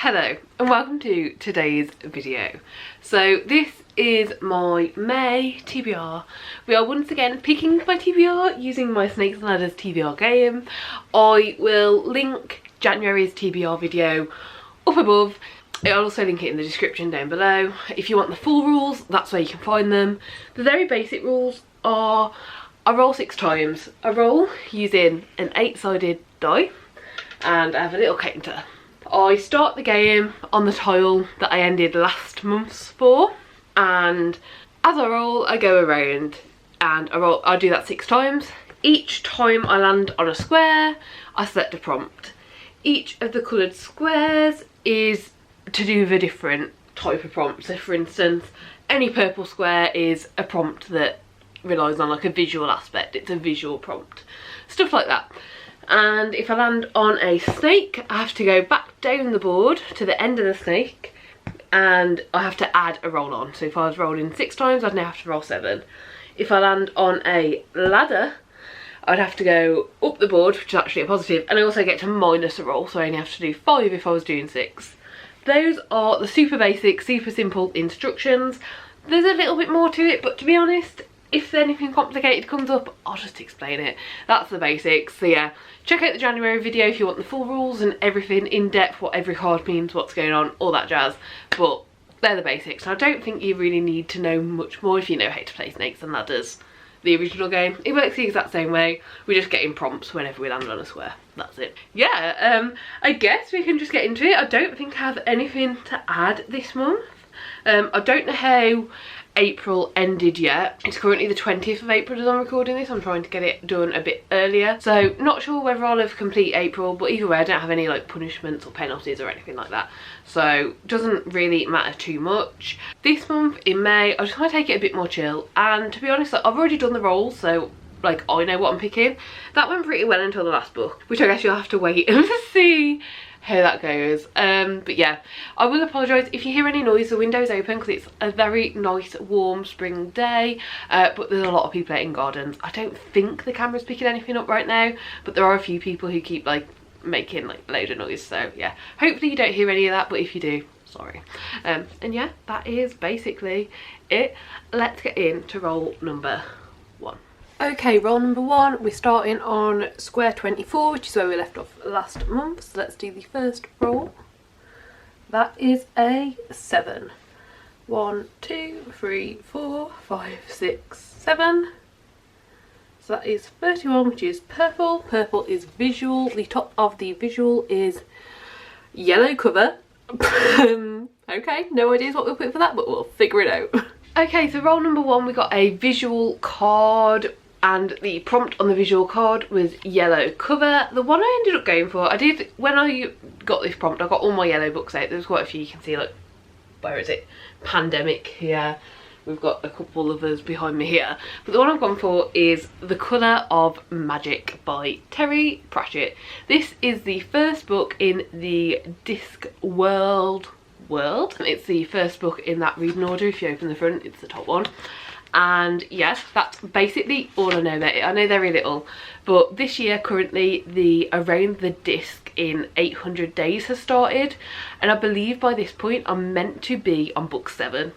Hello and welcome to today's video. So this is my May TBR. We are once again picking my TBR using my Snakes and Ladders TBR game. I will link January's TBR video up above. I'll also link it in the description down below. If you want the full rules, that's where you can find them. The very basic rules are I roll 6 times. I roll using an 8-sided die and I have a little counter. I start the game on the tile that I ended last month's for, and as I roll I go around and I do that 6 times. Each time I land on a square I select a prompt. Each of the coloured squares is to do with a different type of prompt. So for instance, any purple square is a prompt that relies on like a visual aspect. It's a visual prompt, stuff like that. And if I land on a snake, I have to go back down the board to the end of the snake and I have to add a roll on. So if I was rolling 6 times, I'd now have to roll 7. If I land on a ladder, I'd have to go up the board, which is actually a positive, and I also get to minus a roll, so I only have to do 5 if I was doing 6. Those are the super basic, super simple instructions. There's a little bit more to it, but to be honest, if anything complicated comes up, I'll just explain it. That's the basics. So yeah, check out the January video if you want the full rules and everything in depth, what every card means, what's going on, all that jazz. But they're the basics. I don't think you really need to know much more if you know how to play Snakes and Ladders, the original game. It works the exact same way. We just get in prompts whenever we land on a square. That's it. Yeah, I guess we can just get into it. I don't think I have anything to add this month. I don't know how April ended yet. It's currently the 20th of April as I'm recording this. I'm trying to get it done a bit earlier, so not sure whether I'll have complete April, but either way I don't have any like punishments or penalties or anything like that, so doesn't really matter too much. This month in May I just want to take it a bit more chill, and to be honest, like, I've already done the rolls, so like I know what I'm picking. That went pretty well until the last book, which I guess you'll have to wait and see how that goes. But yeah, I will apologise if you hear any noise. The window's open because it's a very nice warm spring day, but there's a lot of people out in gardens. I don't think the camera's picking anything up right now, but there are a few people who keep like making like a load of noise, so yeah, hopefully you don't hear any of that, but if you do, sorry. And yeah, that is basically it. Let's get into roll number 1. Okay, roll number 1, we're starting on square 24, which is where we left off last month. So let's do the first roll. That is a 7. 1, 2, 3, 4, 5, 6, 7. So that is 31, which is purple. Purple is visual. The top of the visual is yellow cover. Okay, no ideas what we'll put for that, but we'll figure it out. Okay, so roll number 1, we got a visual card, and the prompt on the visual card was yellow cover. The one I ended up going for, when I got this prompt, I got all my yellow books out. There's quite a few, you can see like, where is it? Pandemic here. We've got a couple of others behind me here. But the one I've gone for is The Colour of Magic by Terry Pratchett. This is the first book in the Discworld world. It's the first book in that reading order. If you open the front, it's the top one. And yes, that's basically all I know about it. I know very little, but this year currently the Around the Disc in 800 Days has started, and I believe by this point I'm meant to be on book 7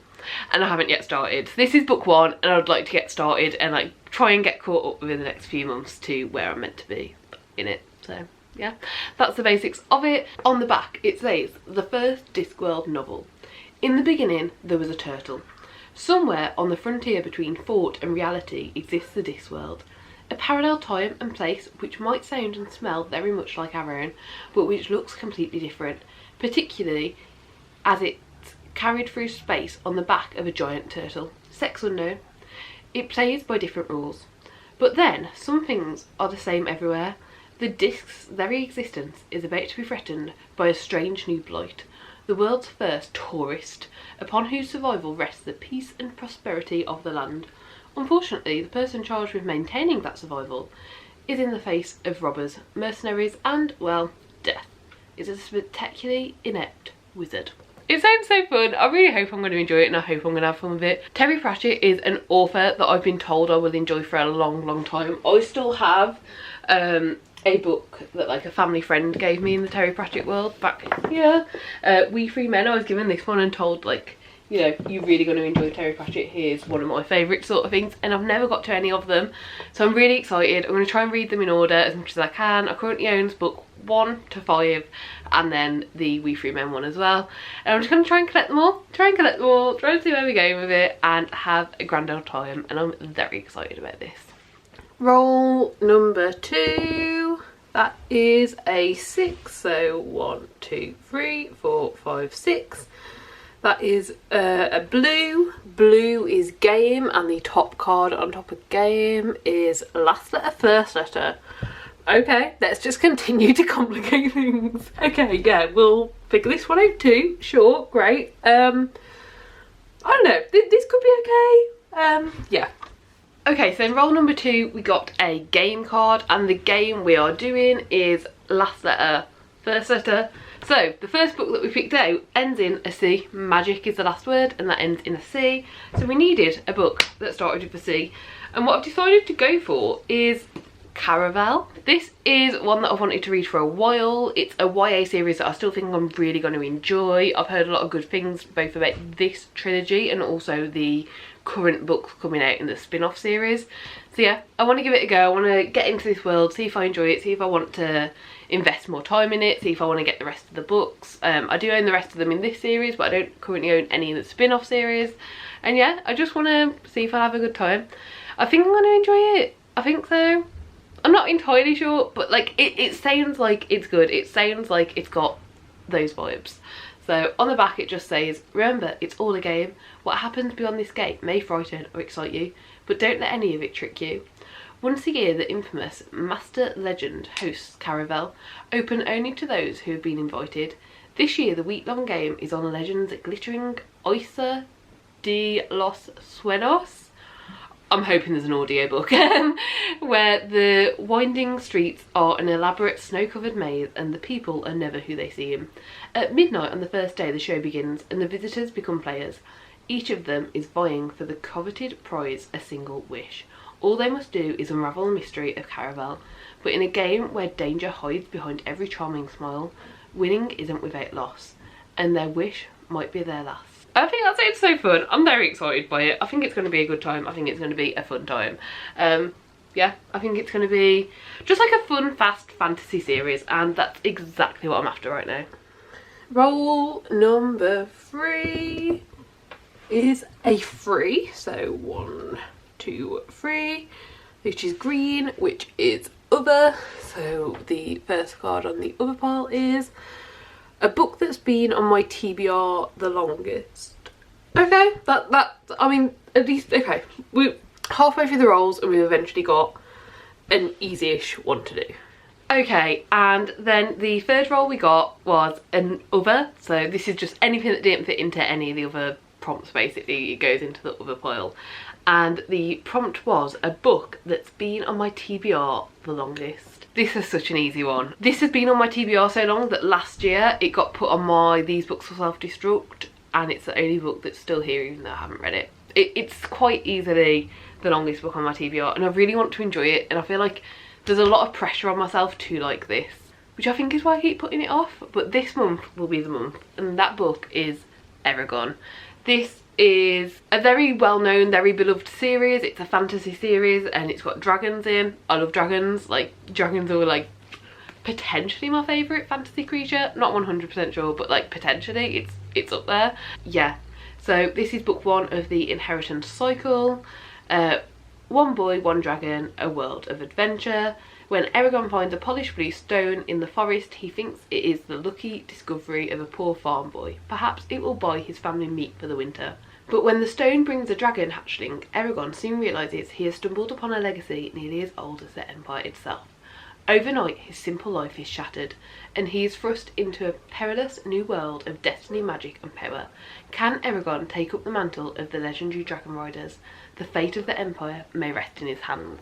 and I haven't yet started. This is book 1 and I'd like to get started and like try and get caught up within the next few months to where I'm meant to be in it. So yeah, that's the basics of it. On the back it says, the first Discworld novel. In the beginning there was a turtle. Somewhere on the frontier between thought and reality exists the Discworld, a parallel time and place which might sound and smell very much like our own, but which looks completely different, particularly as it's carried through space on the back of a giant turtle. Sex unknown. It plays by different rules. But then, some things are the same everywhere. The Disc's very existence is about to be threatened by a strange new blight, the world's first tourist, upon whose survival rests the peace and prosperity of the land. Unfortunately, the person charged with maintaining that survival is in the face of robbers, mercenaries and, well, death. It's a spectacularly inept wizard. It sounds so fun. I really hope I'm going to enjoy it and I hope I'm going to have fun with it. Terry Pratchett is an author that I've been told I will enjoy for a long, long time. I still have a book that like a family friend gave me in the Terry Pratchett world back here. We Three Men. I was given this one and told, like, you know, you're really going to enjoy Terry Pratchett, here's one of my favourite sort of things, and I've never got to any of them, so I'm really excited. I'm going to try and read them in order as much as I can. I currently own book 1 to 5 and then the We Three Men one as well, and I'm just going to try and collect them all, try and see where we go with it and have a grand old time, and I'm very excited about this. Roll number 2, that is a 6, so 1, 2, 3, 4, 5, 6. That is a blue. Blue is game, and the top card on top of game is last letter, first letter. Okay, let's just continue to complicate things. Okay, yeah, we'll figure this one out too. Sure, great. I don't know, this could be okay. Yeah. Okay, so in roll number 2, we got a game card, and the game we are doing is last letter, first letter. So the first book that we picked out ends in a C. Magic is the last word, and that ends in a C. So we needed a book that started with a C. And what I've decided to go for is Caravel. This is one that I've wanted to read for a while. It's a YA series that I still think I'm really going to enjoy. I've heard a lot of good things both about this trilogy and also the current books coming out in the spin-off series. So yeah, I want to give it a go. I want to get into this world, see if I enjoy it, see if I want to invest more time in it, see if I want to get the rest of the books. I do own the rest of them in this series, but I don't currently own any of the spin-off series. And yeah, I just want to see if I'll have a good time. I think I'm going to enjoy it. I think so. I'm not entirely sure, but like it sounds like it's good. It sounds like it's got those vibes. So on the back it just says, remember, it's all a game. What happens beyond this gate may frighten or excite you, but don't let any of it trick you. Once a year, the infamous Master Legend hosts Caravel, open only to those who have been invited. This year, the week-long game is on Legend's glittering Isla de los Sueños. I'm hoping there's an audiobook, where the winding streets are an elaborate snow-covered maze and the people are never who they seem. At midnight on the first day, the show begins and the visitors become players. Each of them is vying for the coveted prize, a single wish. All they must do is unravel the mystery of Caravel, but in a game where danger hides behind every charming smile, winning isn't without loss, and their wish might be their last. I think that sounds so fun. I'm very excited by it. I think it's going to be a good time. I think it's going to be a fun time. Yeah, I think it's going to be just like a fun, fast fantasy series, and that's exactly what I'm after right now. Roll number 3 is a 3, so 1, 2, 3, which is green, which is other. So the first card on the other pile is a book that's been on my TBR the longest. Okay, I mean, at least, okay, we're halfway through the rolls and we've eventually got an easy-ish one to do. Okay, and then the third roll we got was an other, so this is just anything that didn't fit into any of the other prompts. Basically, it goes into the other pile, and the prompt was a book that's been on my TBR the longest. This is such an easy one. This has been on my TBR so long that last year it got put on my These Books for Self-Destruct, and it's the only book that's still here even though I haven't read it. It's quite easily the longest book on my TBR, and I really want to enjoy it, and I feel like there's a lot of pressure on myself to like this, which I think is why I keep putting it off. But this month will be the month, and that book is Eragon. This is a very well-known, very beloved series. It's a fantasy series and it's got dragons in. I love dragons. Like, dragons are like potentially my favourite fantasy creature. Not 100% sure, but like potentially it's up there. Yeah, so this is book 1 of the Inheritance Cycle. One boy, one dragon, a world of adventure. When Eragon finds a polished blue stone in the forest, he thinks it is the lucky discovery of a poor farm boy. Perhaps it will buy his family meat for the winter. But when the stone brings a dragon hatchling, Eragon soon realises he has stumbled upon a legacy nearly as old as the Empire itself. Overnight, his simple life is shattered, and he is thrust into a perilous new world of destiny, magic and power. Can Eragon take up the mantle of the legendary dragon riders? The fate of the Empire may rest in his hands.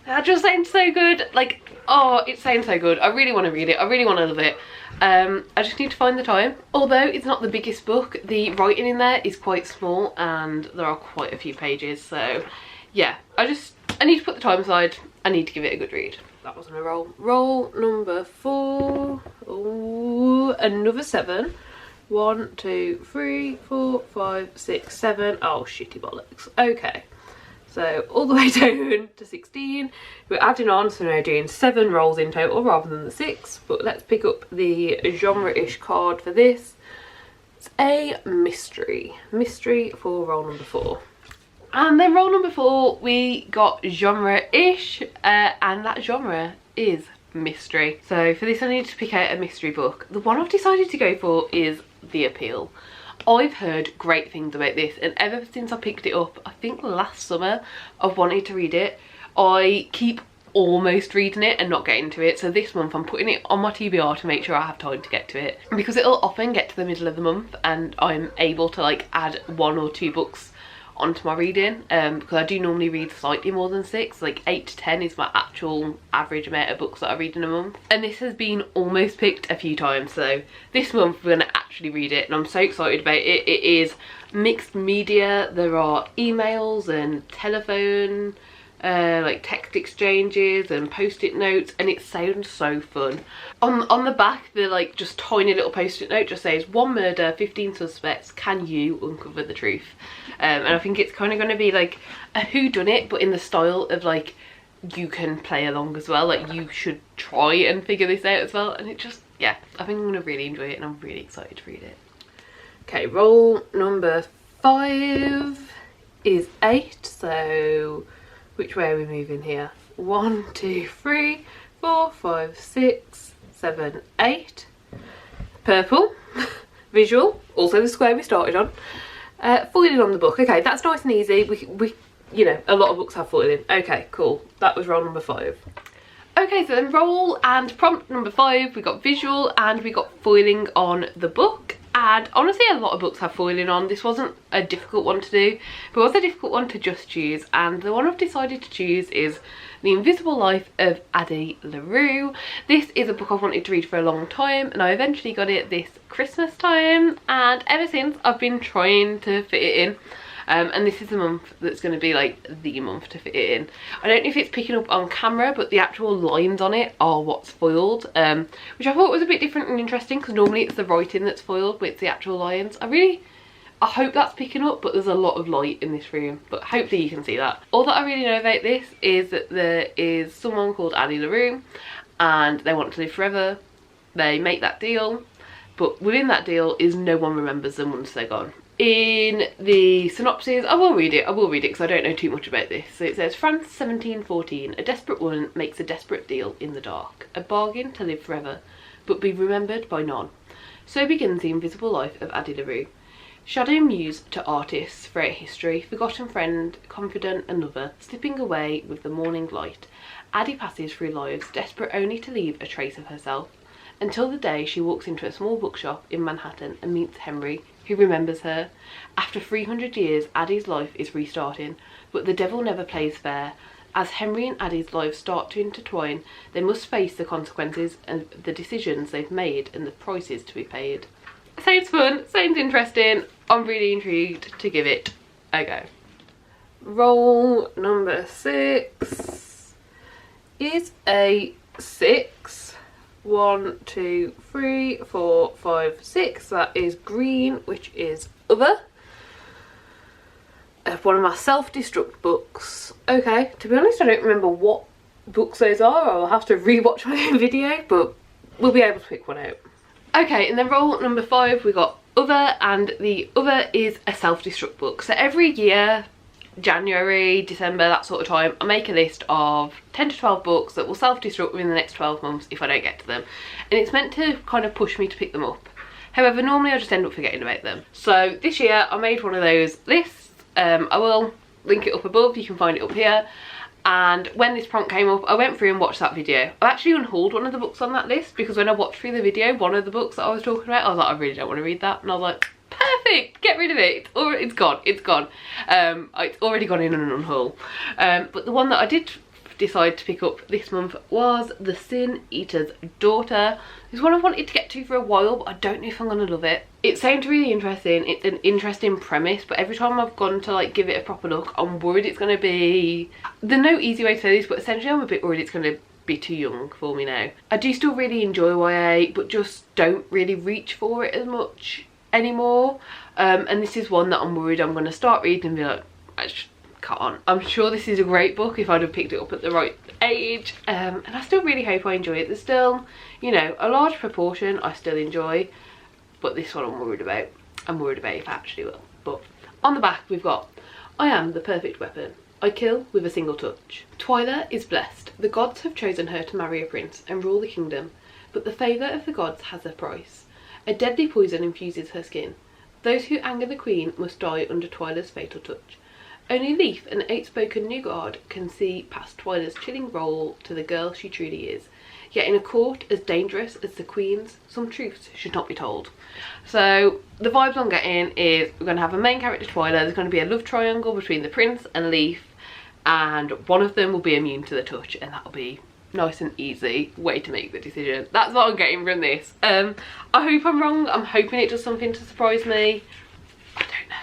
That just sounds so good. Like, oh, it sounds so good. I really want to read it. I really want to love it. I just need to find the time. Although it's not the biggest book, the writing in there is quite small and there are quite a few pages. So yeah, I need to put the time aside. I need to give it a good read. that wasn't a roll. Roll number 4. Ooh, another 7. 1, 2, 3, 4, 5, 6, 7. Oh, shitty bollocks. Okay. So all the way down to 16. We're adding on, so now doing 7 rolls in total rather than the 6. But let's pick up the genre-ish card for this. It's a mystery. Mystery for roll number 4. And then roll number 4, we got genre-ish, and that genre is mystery. So for this I need to pick out a mystery book. The one I've decided to go for is The Appeal. I've heard great things about this, and ever since I picked it up, I think last summer, I've wanted to read it. I keep almost reading it and not getting to it, so this month I'm putting it on my TBR to make sure I have time to get to it, because it'll often get to the middle of the month and I'm able to like add 1 or 2 books onto my reading, because I do normally read slightly more than 6, like 8 to 10 is my actual average amount of books that I read in a month, and this has been almost picked a few times. So this month we're going to actually read it and I'm so excited about it. It is mixed media. There are emails and telephone like text exchanges and post-it notes, and it sounds so fun. On the back, the like just tiny little post-it note just says 1 murder, 15 suspects, can you uncover the truth? And I think it's kind of going to be like a whodunit, but in the style of like you can play along as well, like you should try and figure this out as well. And it just, yeah, I think I'm going to really enjoy it and I'm really excited to read it. Okay, roll number 5 is 8, so which way are we moving here? 1, 2, 3, 4, 5, 6, 7, 8. Purple. Visual. Also the square we started on. Foiling on the book. Okay, that's nice and easy. We you know, a lot of books have foiling. Okay, cool. That was roll number 5. Okay, so then roll and prompt number 5, we got visual and we got foiling on the book. And honestly, a lot of books have foiling on. This wasn't a difficult one to do, but it was a difficult one to just choose. And the one I've decided to choose is The Invisible Life of Addie LaRue. This is a book I've wanted to read for a long time, and I eventually got it this Christmas time. And ever since, I've been trying to fit it in. And this is the month that's going to be like the month to fit it in. I don't know if it's picking up on camera, but the actual lines on it are what's foiled, which I thought was a bit different and interesting, because normally it's the writing that's foiled, but it's the actual lines. I hope that's picking up, but there's a lot of light in this room, but hopefully you can see that. All that I really know about this is that there is someone called Addie LaRue and they want to live forever. They make that deal, but within that deal is no one remembers them once they're gone. In the synopsis, I will read it because I don't know too much about this. So it says, France 1714, a desperate woman makes a desperate deal in the dark, a bargain to live forever, but be remembered by none. So begins the invisible life of Addie LaRue. Shadow muse to artists throughout history, forgotten friend, confidant and lover, slipping away with the morning light, Addie passes through lives desperate only to leave a trace of herself, until the day she walks into a small bookshop in Manhattan and meets Henry, who remembers her. After 300 years, Addie's life is restarting, but the devil never plays fair. As Henry and Addie's lives start to intertwine, they must face the consequences and the decisions they've made and the prices to be paid. Sounds fun, sounds interesting. I'm really intrigued to give it a go. Roll number 6 is a 6. 1, 2, 3, 4, 5, 6. That is green, which is other. One of my self-destruct books. Okay, to be honest, I don't remember what books those are. I'll have to rewatch my own video, but we'll be able to pick one out. Okay, and then roll number 5, we got other, and the other is a self-destruct book. So every year, January, December, that sort of time, I make a list of 10 to 12 books that will self-destruct within the next 12 months if I don't get to them, and it's meant to kind of push me to pick them up. However, normally I just end up forgetting about them. So this year I made one of those lists. I will link it up above, you can find it up here. And when this prompt came up, I went through and watched that video. I actually unhauled one of the books on that list, because when I watched through the video, one of the books that I was talking about, I was like, I really don't want to read that, and I was like, perfect, get rid of it. It's gone. It's already gone in an unhaul. But the one that I did decide to pick up this month was The Sin Eater's Daughter. It's one I've wanted to get to for a while, but I don't know if I'm gonna love it. It sounds really interesting. It's an interesting premise, but every time I've gone to like give it a proper look, I'm worried it's gonna be, there's no easy way to say this, but essentially I'm a bit worried it's gonna be too young for me now. I do still really enjoy YA, but just don't really reach for it as much anymore. And this is one that I'm worried I'm going to start reading and be like, I just can't. I'm sure this is a great book if I'd have picked it up at the right age, and I still really hope I enjoy it. There's still, you know, a large proportion I still enjoy, but this one I'm worried about. I'm worried about if I actually will. But on the back we've got, I am the perfect weapon. I kill with a single touch. Twyla is blessed. The gods have chosen her to marry a prince and rule the kingdom, but the favour of the gods has a price. A deadly poison infuses her skin. Those who anger the queen must die under Twyla's fatal touch. Only Leaf, an outspoken new guard, can see past Twyla's chilling role to the girl she truly is. Yet in a court as dangerous as the Queen's, some truths should not be told. So the vibes I'm getting is we're going to have a main character, Twyla. There's going to be a love triangle between the prince and Leaf, and one of them will be immune to the touch, and that'll be nice and easy way to make the decision. That's what I'm getting from this. I hope I'm wrong. I'm hoping it does something to surprise me. I don't know.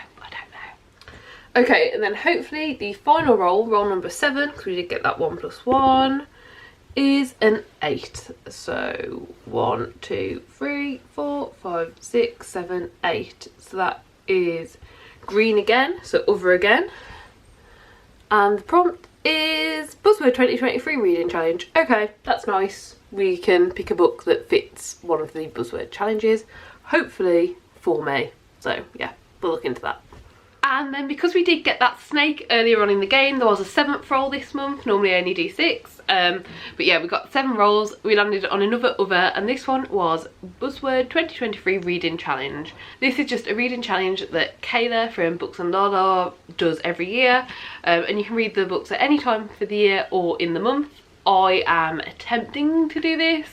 Okay, and then hopefully the final roll number 7, because we did get that 1 + 1, is an 8. So 1, 2, 3, 4, 5, 6, 7, 8. So that is green again, so other again. And the prompt is Buzzword 2023 reading challenge. Okay, that's nice. We can pick a book that fits one of the Buzzword challenges, hopefully for May. So yeah, we'll look into that. And then because we did get that snake earlier on in the game, there was a 7th roll this month. Normally I only do 6. But yeah, we got 7 rolls. We landed on another other, and this one was Buzzword 2023 Reading Challenge. This is just a reading challenge that Kayla from Books and Lala does every year. And you can read the books at any time for the year or in the month. I am attempting to do this.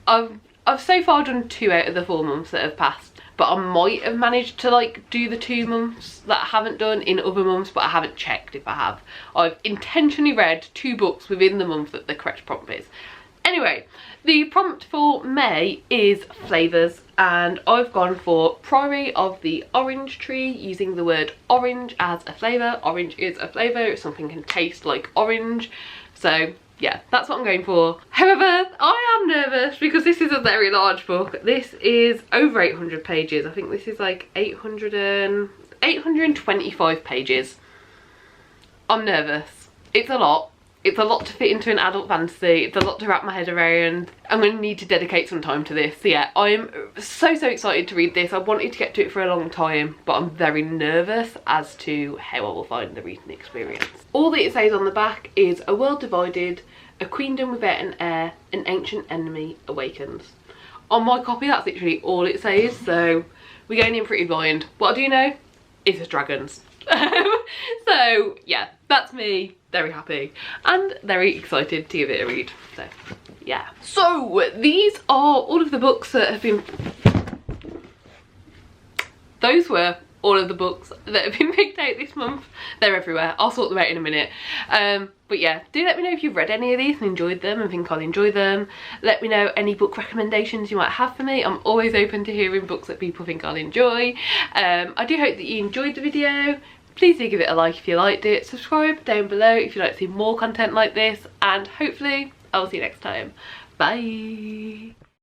I've so far done 2 out of the 4 months that have passed. But I might have managed to like do the 2 months that I haven't done in other months, but I haven't checked if I have. I've intentionally read 2 books within the month that the correct prompt is. Anyway, the prompt for May is flavours, and I've gone for Priory of the Orange Tree, using the word orange as a flavour. Orange is a flavour, something can taste like orange. So yeah, that's what I'm going for. However, I am nervous because this is a very large book. This is over 800 pages. I think this is like 825 pages. I'm nervous. It's a lot. It's a lot to fit into an adult fantasy. It's a lot to wrap my head around. I'm going to need to dedicate some time to this. So yeah, I'm so excited to read this. I wanted to get to it for a long time, but I'm very nervous as to how I will find the reading experience. All that it says on the back is a world divided, a queendom without an heir, an ancient enemy awakens. On my copy, that's literally all it says, so we're going in pretty blind. What I do know is there's dragons. So yeah, that's me. Very happy and very excited to give it a read. So yeah. So these are all of the books that have been... Those were all of the books that have been picked out this month. They're everywhere. I'll sort them out in a minute. But yeah, do let me know if you've read any of these and enjoyed them and think I'll enjoy them. Let me know any book recommendations you might have for me. I'm always open to hearing books that people think I'll enjoy. I do hope that you enjoyed the video. Please do give it a like if you liked it. Subscribe down below if you'd like to see more content like this. And hopefully I'll see you next time. Bye.